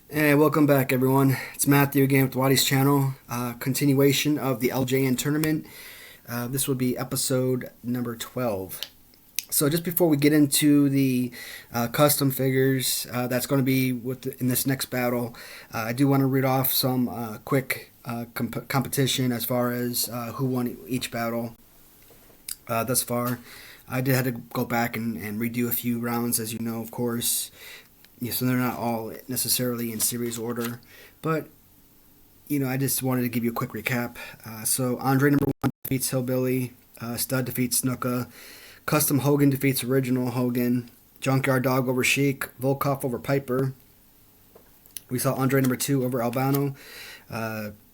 Hey, welcome back, everyone. It's Matthew again with Watty's channel. Continuation of the LJN tournament. This would be episode number 12. So just before we get into the custom figures, that's going to be in this next battle, I do want to read off some quick competition as far as who won each battle thus far. I did have to go back and redo a few rounds, as you know, of course. Yeah, so they're not all necessarily in series order, but I just wanted to give you a quick recap. So Andre number 1 defeats Hillbilly, Stud defeats Snuka, Custom Hogan defeats Original Hogan, Junkyard Dog over Sheik, Volkov over Piper. We saw Andre number 2 over Albano,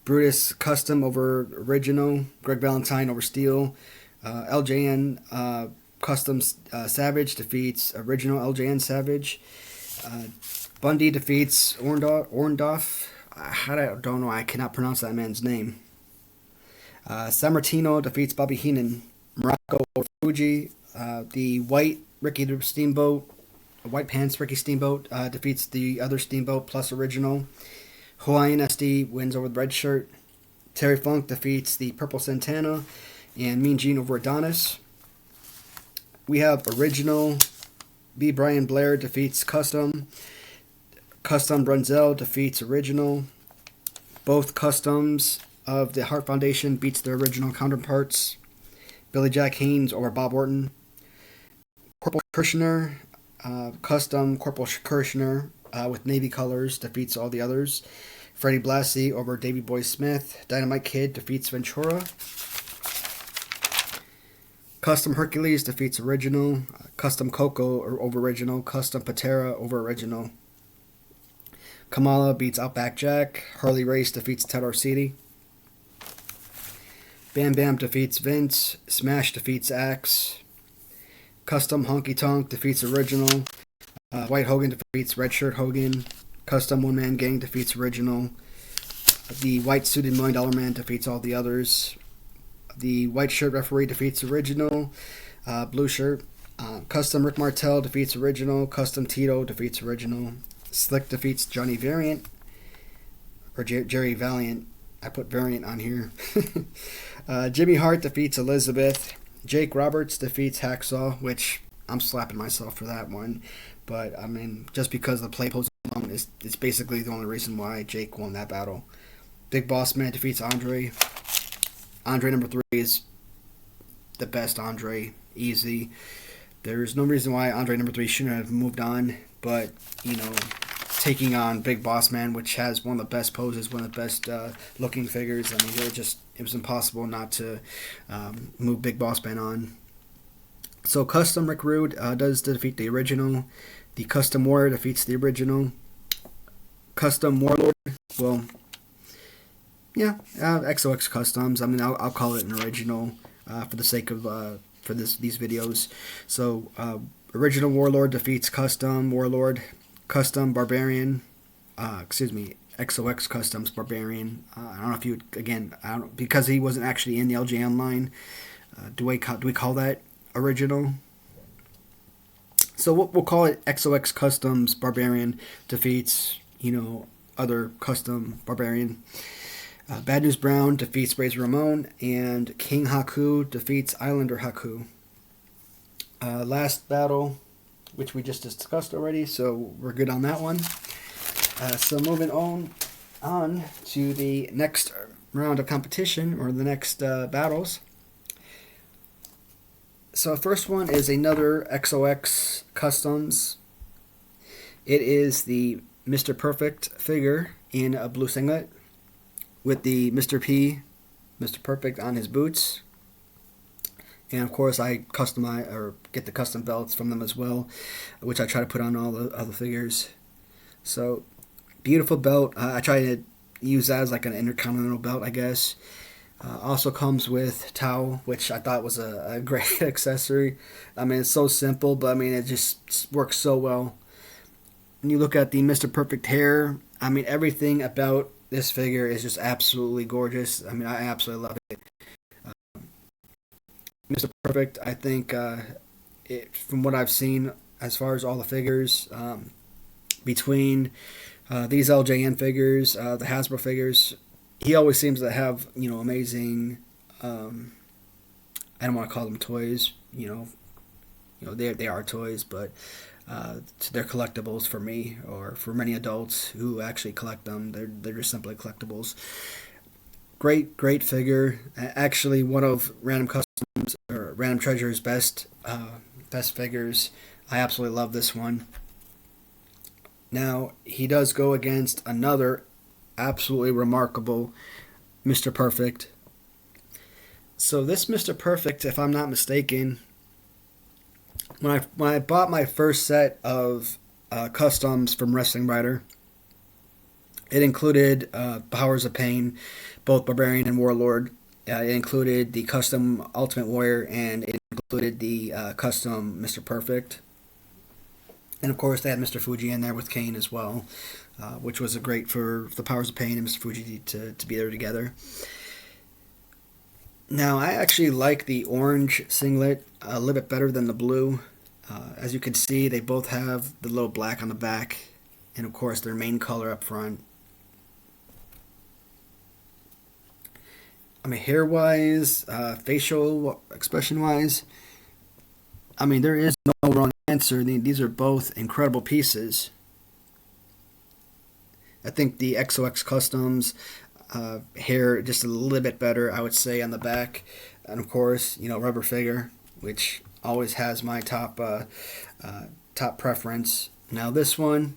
Brutus Custom over Original, Greg Valentine over Steel, LJN Custom Savage defeats Original LJN Savage. Bundy defeats Orndorff. I don't know. I cannot pronounce that man's name. Sammartino defeats Bobby Heenan. Morocco over Fuji. The white White Pants Ricky Steamboat defeats the other Steamboat plus Original. Hawaiian SD wins over the red shirt. Terry Funk defeats the purple Santana. And Mean Gene over Adonis. We have Original. B. Brian Blair defeats Custom. Custom Brunzel defeats Original. Both Customs of the Hart Foundation beats their original counterparts. Billy Jack Haynes over Bob Orton. Corporal Kirshner, Custom Corporal Kirshner with Navy colors defeats all the others. Freddie Blassie over Davey Boy Smith. Dynamite Kid defeats Ventura. Custom Hercules defeats Original. Custom Coco over Original. Custom Patera over Original. Kamala beats Outback Jack. Harley Race defeats Ted Arcidi. Bam Bam defeats Vince. Smash defeats Axe. Custom Honky Tonk defeats Original. White Hogan defeats Red Shirt Hogan. Custom One Man Gang defeats Original. The White Suited $1 Million Man defeats all the others. The White Shirt Referee defeats Original. Blue Shirt. Custom Rick Martel defeats Original. Custom Tito defeats Original. Slick defeats Johnny Variant. Or Jerry Valiant. I put Variant on here. Jimmy Hart defeats Elizabeth. Jake Roberts defeats Hacksaw, which I'm slapping myself for that one. But, I mean, just because the play pose alone it's basically the only reason why Jake won that battle. Big Boss Man defeats Andre. Andre number 3 is the best Andre, easy. There's no reason why Andre number 3 shouldn't have moved on, but, taking on Big Boss Man, which has one of the best poses, one of the best looking figures, I mean, it was impossible not to move Big Boss Man on. So Custom Rick Rude does defeat the Original. The Custom Warrior defeats the Original. Custom Warlord, well, yeah, XOX Customs. I mean, I'll call it an Original for the sake of these videos. So, Original Warlord defeats Custom Warlord. Custom Barbarian. XOX Customs Barbarian. I don't know if you because he wasn't actually in the LJN line. Do we call that Original? So we'll call it XOX Customs Barbarian defeats other Custom Barbarian. Bad News Brown defeats Razor Ramon, and King Haku defeats Islander Haku. Last battle, which we just discussed already, so we're good on that one. So moving on to the next round of competition, or the next battles. So first one is another XOX Customs. It is the Mr. Perfect figure in a blue singlet, with the Mr. Perfect on his boots. And of course I customize or get the custom belts from them as well, which I try to put on all the other figures. So beautiful belt. I try to use that as like an intercontinental belt, I guess. Also comes with towel, which I thought was a great accessory. I mean, it's so simple, but I mean, it just works so well. When you look at the Mr. Perfect hair, I mean, everything about this figure is just absolutely gorgeous. I mean, I absolutely love it. Mr. Perfect, I think, from what I've seen, as far as all the figures, between These LJN figures, the Hasbro figures, he always seems to have, amazing. I don't want to call them toys. They are toys, but they're collectibles for me or for many adults who actually collect them. They're just simply collectibles. Great figure. Actually, one of Random Customs or Random Treasure's best figures. I absolutely love this one. Now, he does go against another absolutely remarkable Mr. Perfect. So this Mr. Perfect, if I'm not mistaken, when I bought my first set of customs from Wrestlingwriter, it included Powers of Pain, both Barbarian and Warlord. It included the custom Ultimate Warrior, and it included the custom Mr. Perfect. And of course, they had Mr. Fuji in there with Kane as well, which was great for the Powers of Pain and Mr. Fuji to be there together. Now, I actually like the orange singlet a little bit better than the blue. As you can see, they both have the little black on the back, and of course, their main color up front. I mean, hair-wise, facial expression-wise, I mean, there is no wrong answer. These are both incredible pieces. I think the XOX Customs hair just a little bit better, I would say, on the back. And of course, rubber figure, which always has my top preference. Now this one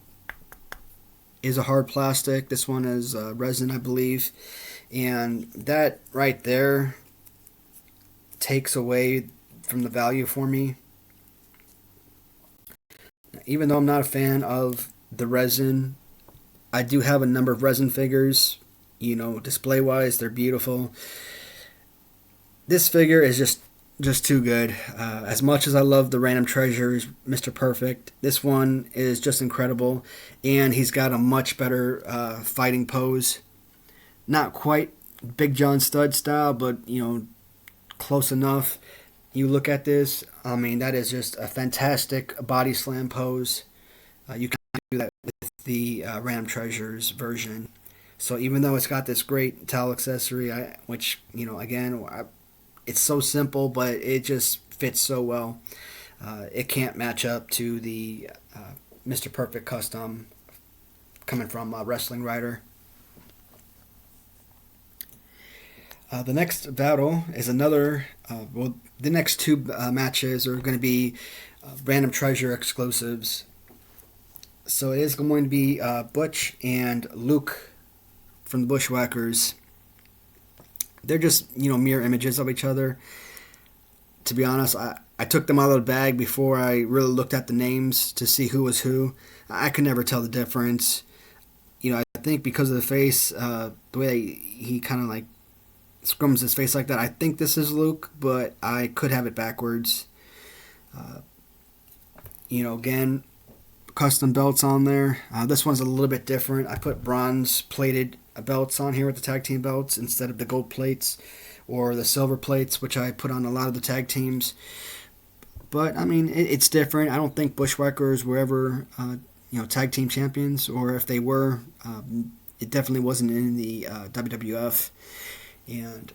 is a hard plastic. This one is resin, I believe. And that right there takes away from the value for me. Even though I'm not a fan of the resin, I do have a number of resin figures. Display-wise, they're beautiful. This figure is just too good. As much as I love the Random Treasures, Mr. Perfect, this one is just incredible. And he's got a much better fighting pose. Not quite Big John Studd style, but, close enough. You look at this, I mean, that is just a fantastic body slam pose. You can do that with the Random Treasures version. So even though it's got this great towel accessory, which, it's so simple, but it just fits so well. It can't match up to the Mr. Perfect custom coming from Wrestlingwriter. The next battle is another. The next two matches are going to be Random Treasure exclusives. So it is going to be Butch and Luke from the Bushwhackers. They're just mirror images of each other. To be honest, I took them out of the bag before I really looked at the names to see who was who. I could never tell the difference. I think because of the face, the way he kind of like scrums his face like that, I think this is Luke, but I could have it backwards. Again, custom belts on there. This one's a little bit different. I put bronze plated belts on here with the tag team belts instead of the gold plates or the silver plates, which I put on a lot of the tag teams. But I mean, it's different. I don't think Bushwhackers were ever tag team champions, or if they were, it definitely wasn't in the WWF. And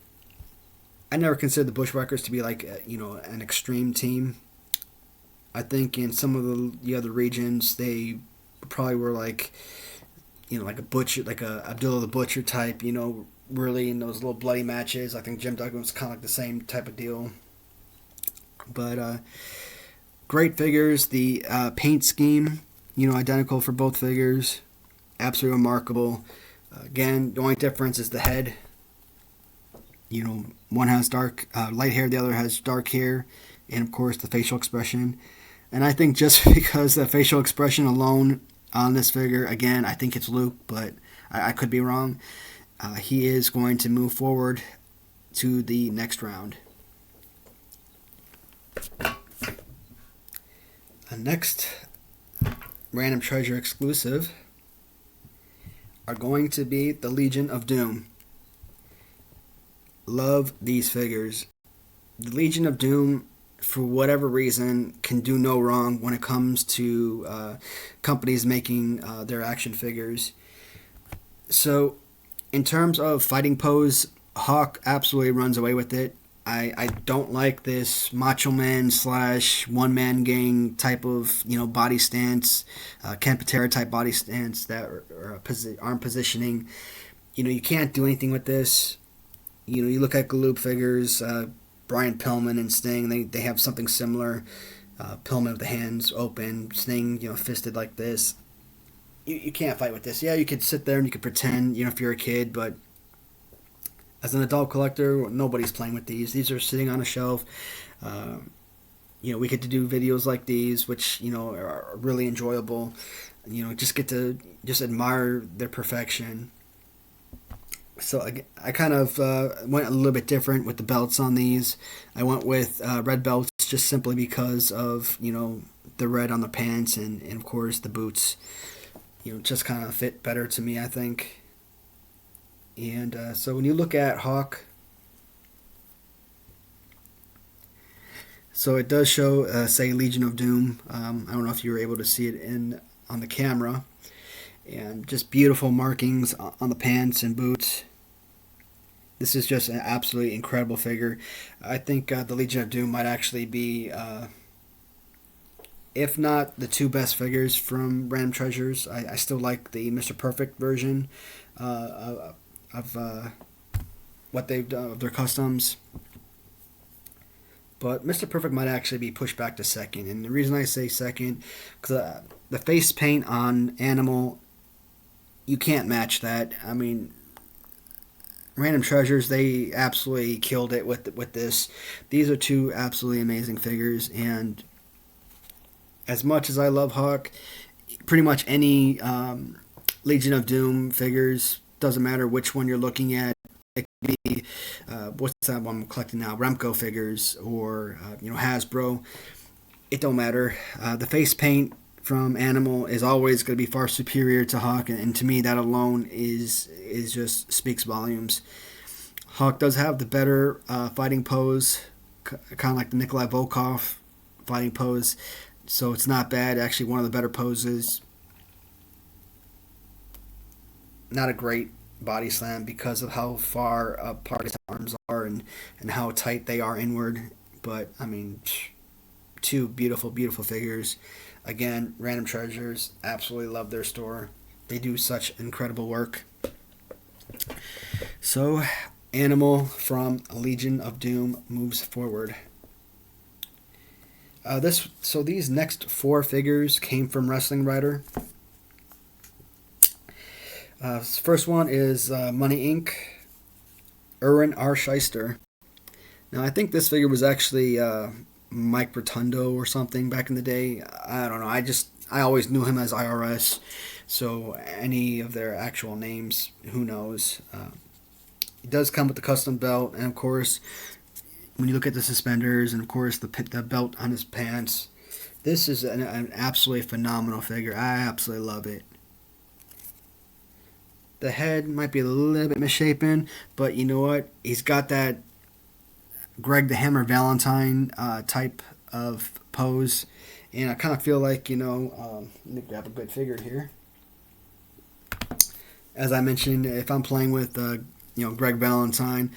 I never considered the Bushwhackers to be like an extreme team. I think in some of the other regions they probably were like like a Butcher, like a Abdullah the Butcher type, really in those little bloody matches. I think Jim Duggan was kind of like the same type of deal. But great figures. The paint scheme, identical for both figures. Absolutely remarkable. Again, the only difference is the head. One has dark, light hair, the other has dark hair, and of course the facial expression. And I think just because the facial expression alone on this figure, again, I think it's Luke, but I could be wrong. He is going to move forward to the next round. The next Random Treasure exclusive are going to be the Legion of Doom. Love these figures. The Legion of Doom for whatever reason, can do no wrong when it comes to companies making their action figures. So, in terms of fighting pose, Hawk absolutely runs away with it. I don't like this Macho Man / one man gang type of body stance, Ken Patera type body stance that or arm positioning. You can't do anything with this. You look at Galoob figures, Brian Pillman and Sting. They have something similar. Pillman with the hands open, Sting fisted like this. You can't fight with this. Yeah, you could sit there and you could pretend if you're a kid, but as an adult collector, nobody's playing with these. These are sitting on a shelf. We get to do videos like these, which are really enjoyable. Just get to admire their perfection. So I kind of went a little bit different with the belts on these. I went with red belts just simply because of the red on the pants and of course the boots. Just kind of fit better to me, I think. And so when you look at Hawk, so it does show, say, Legion of Doom. I don't know if you were able to see it on the camera. And just beautiful markings on the pants and boots. This is just an absolutely incredible figure. I think the Legion of Doom might actually be, if not the two best figures from Random Treasures. I still like the Mr. Perfect version of what they've done of their customs. But Mr. Perfect might actually be pushed back to second. And the reason I say second, because the face paint on Animal, you can't match that. I mean, Random Treasures, they absolutely killed it with this. These are two absolutely amazing figures. And as much as I love Hawk, pretty much any Legion of Doom figures, doesn't matter which one you're looking at. It could be what's that one I'm collecting now, Remco figures or Hasbro. It don't matter. The face paint from Animal is always going to be far superior to Hawk, and to me that alone is just speaks volumes. Hawk does have the better fighting pose, kind of like the Nikolai Volkov fighting pose, so it's not bad. Actually, one of the better poses. Not a great body slam because of how far apart his arms are and how tight they are inward. But, I mean, two beautiful, beautiful figures. Again, Random Treasures, absolutely love their store. They do such incredible work. So, Animal from Legion of Doom moves forward. These next four figures came from Wrestlingwriter. First one is Money Inc. Erwin R. Shyster. Now, I think this figure was actually Mike Rotundo or something back in the day. I don't know. I always knew him as IRS. So any of their actual names, who knows? It does come with the custom belt, and of course, when you look at the suspenders, and of course the belt on his pants, this is an absolutely phenomenal figure. I absolutely love it. The head might be a little bit misshapen, but you know what? He's got that Greg the Hammer Valentine type of pose, and I kind of feel like, let me grab a good figure here. As I mentioned, if I'm playing with, Greg Valentine,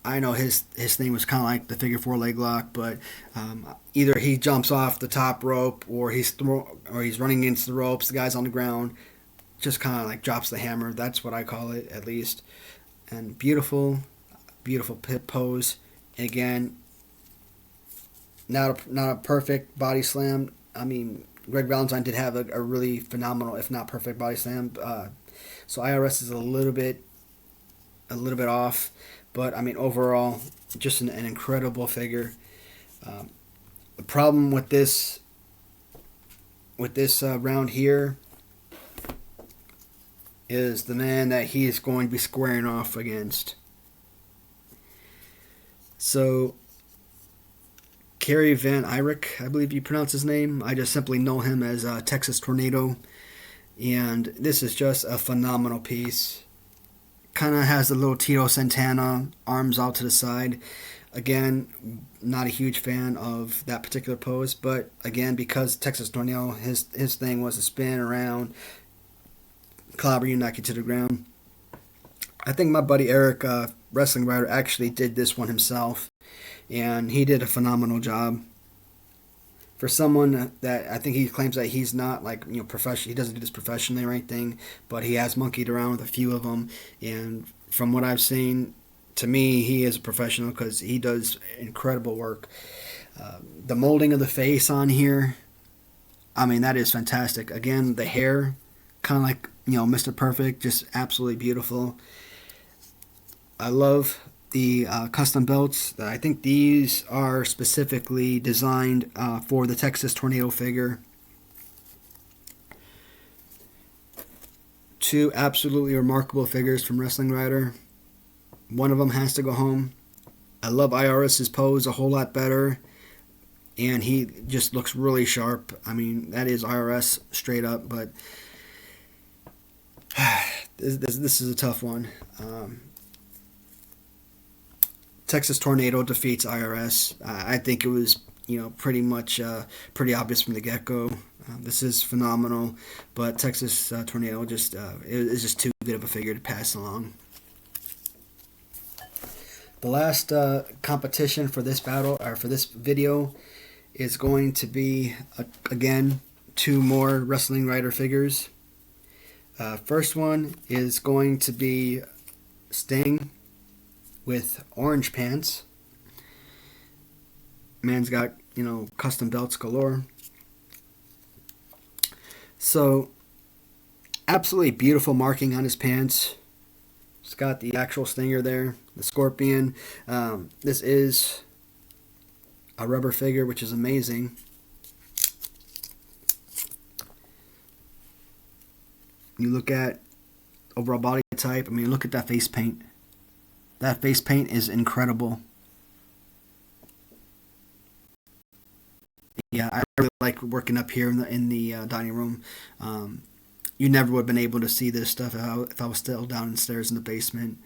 I know his thing was kind of like the figure 4 leg lock, but either he jumps off the top rope or he's running against the ropes. The guy's on the ground. Just kind of like drops the hammer. That's what I call it, at least. And beautiful, beautiful pit pose. And again, not a perfect body slam. I mean, Greg Valentine did have a really phenomenal, if not perfect, body slam. So IRS is a little bit off, but I mean overall, just an incredible figure. The problem with this round here is the man that he is going to be squaring off against. So, Kerry Van Eyrick, I believe you pronounce his name. I just simply know him as Texas Tornado. And this is just a phenomenal piece. Kind of has the little Tito Santana arms out to the side. Again, not a huge fan of that particular pose, but again, because Texas Tornado, his thing was to spin around, clobber you, knock you to the ground. I think my buddy Eric, Wrestlingwriter, actually did this one himself, and he did a phenomenal job. For someone that I think he claims that he's not like professional, he doesn't do this professionally or anything, but he has monkeyed around with a few of them, and from what I've seen, to me, he is a professional because he does incredible work. The molding of the face on here, I mean, that is fantastic. Again, the hair, kind of like Mr. Perfect, just absolutely beautiful. I love the custom belts. I think these are specifically designed for the Texas Tornado figure. Two absolutely remarkable figures from Wrestlingwriter. One of them has to go home. I love IRS's pose a whole lot better, and he just looks really sharp. I mean, that is IRS straight up, but this is a tough one. Texas Tornado defeats IRS. I think it was pretty much pretty obvious from the get-go. This is phenomenal, but Texas Tornado just is just too good of a figure to pass along. The last competition for this battle, or for this video, is going to be again 2 more Wrestlingwriter figures. First one is going to be Sting with orange pants. Man's got custom belts galore. So absolutely beautiful marking on his pants. It's got the actual stinger there, the scorpion. This is a rubber figure, which is amazing. You look at overall body type. I mean, look at that face paint. That face paint is incredible. Yeah, I really like working up here in the dining room. You never would have been able to see this stuff if I was still downstairs in the basement.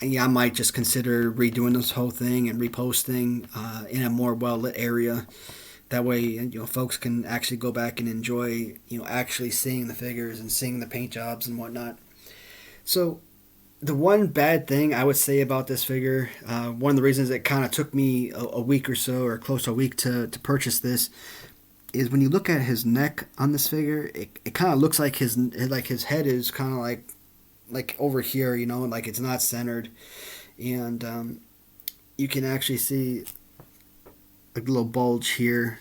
Yeah, I might just consider redoing this whole thing and reposting in a more well-lit area. That way, folks can actually go back and enjoy, actually seeing the figures and seeing the paint jobs and whatnot. So, the one bad thing I would say about this figure, one of the reasons it kind of took me a week or so, or close to a week to purchase this, is when you look at his neck on this figure, it kind of looks like his head is kind of like over here, like it's not centered, and you can actually see a little bulge here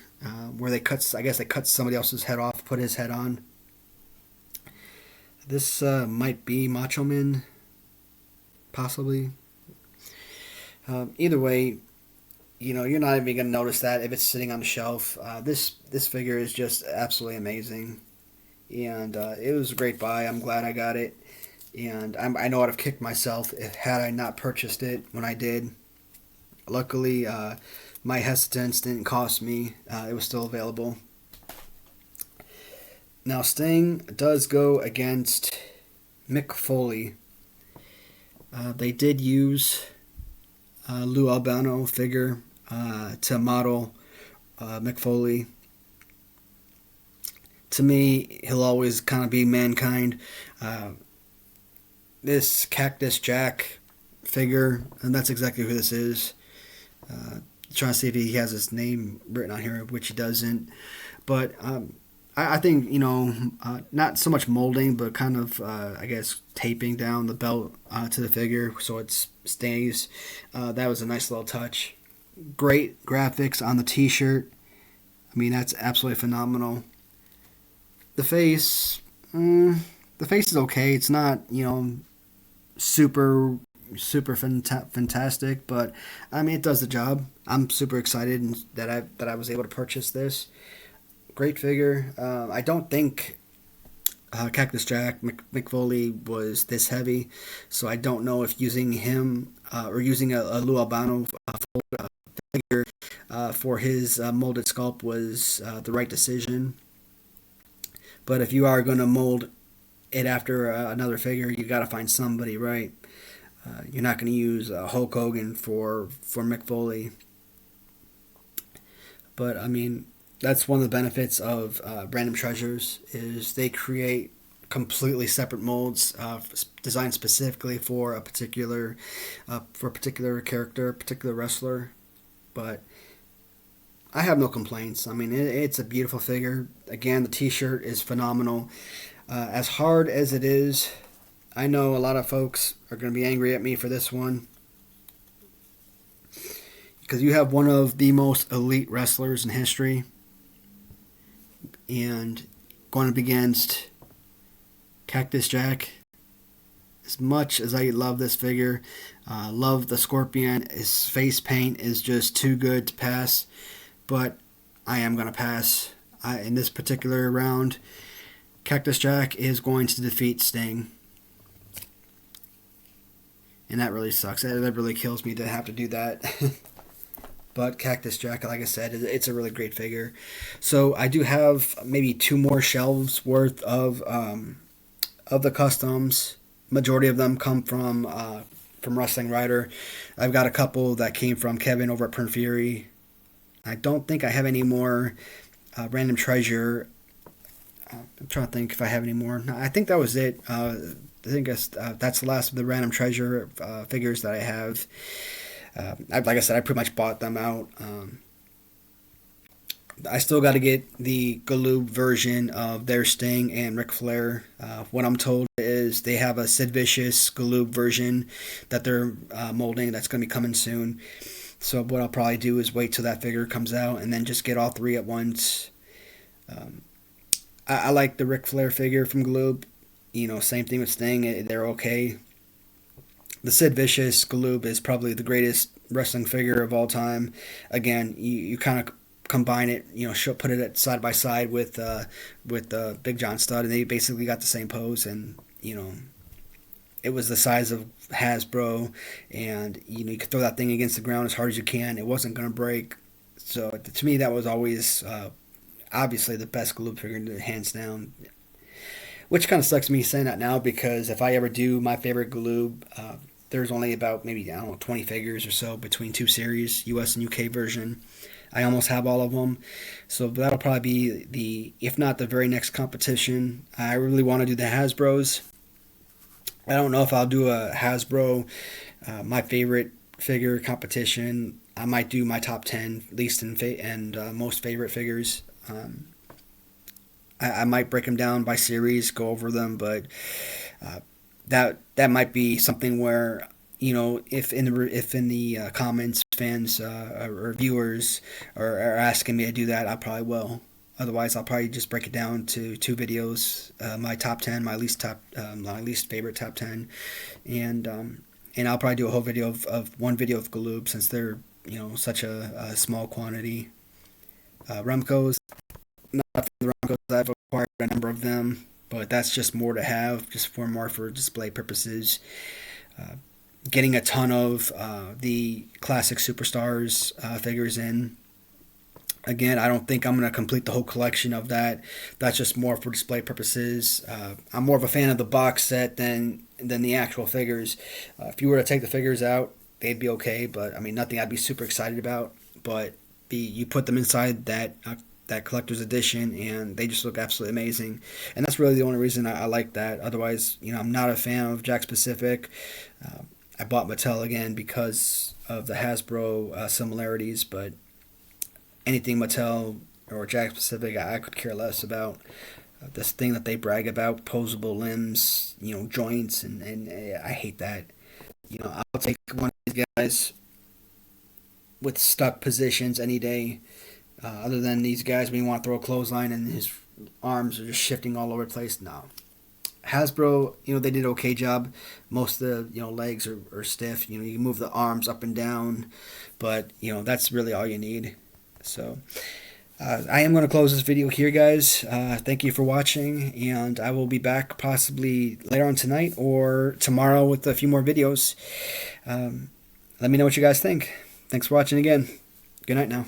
where they cut somebody else's head off, put his head on. This might be Macho Man, possibly. Either way, you're not even gonna notice that if it's sitting on the shelf. This figure is just absolutely amazing, and it was a great buy. I'm glad I got it, and I know I'd have kicked myself had I not purchased it when I did. Luckily, my hesitance didn't cost me. It was still available. Now, Sting does go against Mick Foley. They did use Lou Albano figure to model Mick Foley. To me, he'll always kind of be Mankind. This Cactus Jack figure, and that's exactly who this is. Trying to see if he has his name written on here, which he doesn't. But I think, not so much molding, but kind of, taping down the belt to the figure so it stays. That was a nice little touch. Great graphics on the t-shirt. I mean, that's absolutely phenomenal. The face is okay. It's not, super fantastic, but I mean, it does the job. I'm super excited that I was able to purchase this. Great figure. I don't think Cactus Jack Mick Foley was this heavy, so I don't know if using him or using a Lou Albano figure for his molded sculpt was the right decision. But if you are going to mold it after another figure, you got to find somebody right. You're not going to use Hulk Hogan for Mick Foley. But I mean, that's one of the benefits of Random Treasures is they create completely separate molds designed specifically for a particular character, a particular wrestler. But I have no complaints. I mean, it's a beautiful figure. Again, the T-shirt is phenomenal. As hard as it is, I know a lot of folks are going to be angry at me for this one. Because you have one of the most elite wrestlers in history. And going up against Cactus Jack. As much as I love this figure, love the Scorpion, his face paint is just too good to pass. But I am going to pass. In this particular round, Cactus Jack is going to defeat Sting. And that really sucks. That really kills me to have to do that. But Cactus Jack, like I said, it's a really great figure. So I do have maybe 2 more shelves worth of the customs. Majority of them come from Wrestlingwriter. I've got a couple that came from Kevin over at Pern Fury. I don't think I have any more Random Treasure. I'm trying to think if I have any more. No, I think that was it. I think that's the last of the Random Treasure figures that I have. Like I said, I pretty much bought them out. I still got to get the Galoob version of their Sting and Ric Flair. What I'm told is they have a Sid Vicious Galoob version that they're molding that's going to be coming soon. So what I'll probably do is wait till that figure comes out and then just get all 3 at once. I like the Ric Flair figure from Galoob. You know, same thing with Sting. They're okay. The Sid Vicious Galoob is probably the greatest wrestling figure of all time. Again, you kind of combine it, put it side by side with Big John Studd, and they basically got the same pose. And it was the size of Hasbro, and you could throw that thing against the ground as hard as you can. It wasn't going to break. So to me, that was always obviously the best Galoob figure, hands down. Which kind of sucks me saying that now, because if I ever do my favorite Galoob, there's only about maybe 20 figures or so between 2 series, US and UK version. I almost have all of them, so that'll probably be if not the very next competition. I really want to do the Hasbros. I don't know if I'll do a Hasbro my favorite figure competition. I might do my top 10 least and most favorite figures. I might break them down by series, go over them, but that might be something where if in the comments fans or viewers are asking me to do that, I probably will. Otherwise, I'll probably just break it down to 2 videos: my top 10, my least favorite top 10, and I'll probably do a whole video of one video of Galoob, since they're such a small quantity. Remco's, not the Remco's, I've acquired a number of them, but that's just more to have, just more for display purposes. Getting a ton of the classic superstars figures in. Again, I don't think I'm going to complete the whole collection of that. That's just more for display purposes. I'm more of a fan of the box set than the actual figures. If you were to take the figures out, they'd be okay, but I mean, nothing I'd be super excited about. But you put them inside that collector's edition, and they just look absolutely amazing. And that's really the only reason I like that. Otherwise, I'm not a fan of Jakks Pacific. I bought Mattel again because of the Hasbro similarities, but anything Mattel or Jakks Pacific, I could care less about. This thing that they brag about, posable limbs, joints, and I hate that. I'll take one of these guys with stuck positions any day. Other than these guys, when you want to throw a clothesline and his arms are just shifting all over the place, no. Hasbro, they did an okay job. Most of the legs are stiff. You can move the arms up and down, but that's really all you need. So I am going to close this video here, guys. Thank you for watching, and I will be back possibly later on tonight or tomorrow with a few more videos. Let me know what you guys think. Thanks for watching again. Good night now.